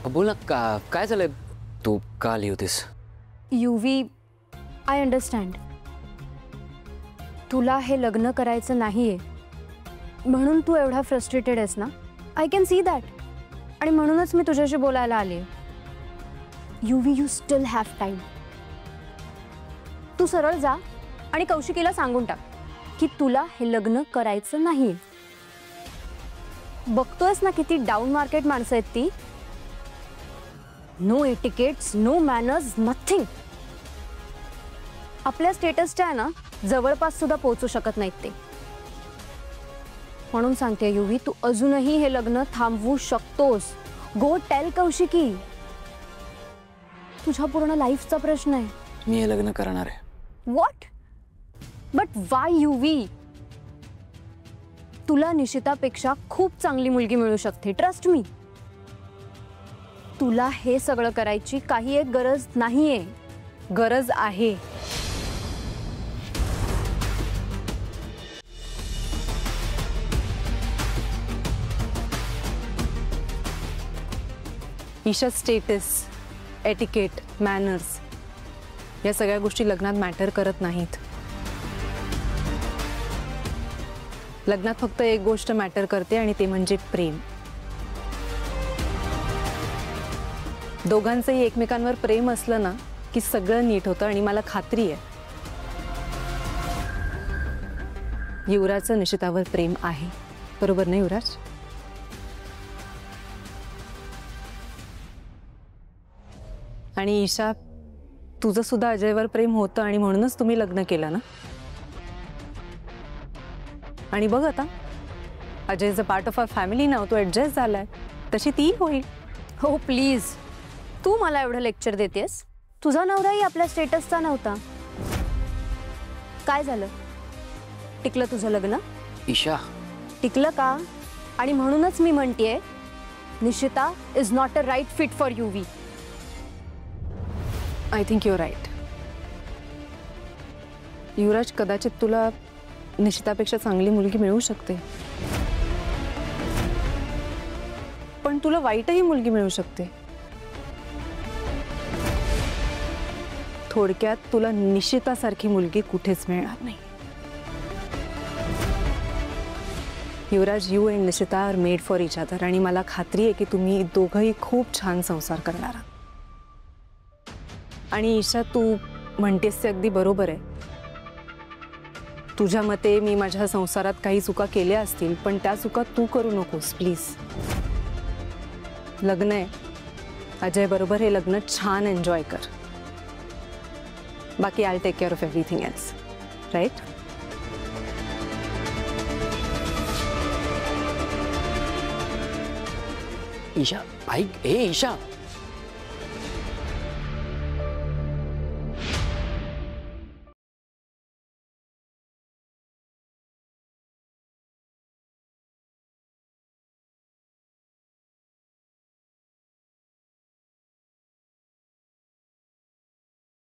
बोल ना काय झालंय? तू का आली होतीस? युवी, आय अंडरस्टँड. तुला हे लग्न करायचं नाहीये म्हणून तू एवढा फ्रस्ट्रेटेड आहेस ना. I can see that. आणि म्हणूनच मी तुझ्याशी बोलायला आले. युवी, यू स्टिल हॅव टाइम. तू सरळ जा आणि कौशिकीला सांगून टाक की तुला हे लग्न करायचं नाही. बघतोयस ना किती डाऊन मार्केट माणसं आहेत ती. No etiquettes, no manners, nothing. आपल्या स्टेटसच्या आहे ना जवळपास सुद्धा पोहोचू शकत नाहीत ते. म्हणून सांगते युवी, तू अजूनही हे लग्न थांबवू शकतोस. Go tell Kaushiki. तुझ्या पूर्ण लाईफचा प्रश्न आहे. मी हे लग्न करणार आहे. व्हॉट? बट वाय युवी? तुला निशितापेक्षा खूप चांगली मुलगी मिळू शकते. Trust me. तुला हे सगळं करायची काही एक गरज नाहीये. गरज आहे. ईशा, स्टेटस, एटिकेट, मॅनर्स या सगळ्या गोष्टी लग्नात मॅटर करत नाहीत. लग्नात फक्त एक गोष्ट मॅटर करते आणि ते म्हणजे प्रेम. दोघांचंही एकमेकांवर प्रेम असलं ना की सगळं नीट होतं. आणि मला खात्री आहे युवराजचं निशितावर प्रेम आहे. बरोबर ना युवराज? आणि ईशा, तुझं सुद्धा अजयवर प्रेम होतं आणि म्हणूनच तुम्ही लग्न केलं ना. आणि बघ आता Ajay is a part of our family नाव. तो ॲडजस्ट झालाय, तशी ती होईल. हो प्लीज, तू मला एवढं लेक्चर देतेस. तुझा नवराही आपल्या स्टेटसचा नव्हता. काय झालं? टिकलं तुझं लग्न? ईशा, टिकलं का? आणि म्हणूनच मी म्हणतेय Nishita is not a right fit for Yuvi. I think you are right. Yuvraj, कदाचित तुला निशितापेक्षा चांगली मुलगी मिळू शकते, पण तुला वाईटही मुलगी मिळू शकते. थोडक्यात तुला निशितासारखी मुलगी कुठेच मिळणार नाही. Yuvraj, you and Nishita are made for each other. आणि मला खात्री आहे की तुम्ही दोघंही खूप छान संसार करणार आहात. आणि ईशा, तू म्हणतेस ते अगदी बरोबर आहे. तुझ्या मते मी माझ्या संसारात काही चुका केल्या असतील, पण त्या चुका तू करू नकोस प्लीज. लग्न आहे, अजय बरोबर हे लग्न छान एन्जॉय कर. बाकी I take care of everything else. Right? Isha ऐक. ईशा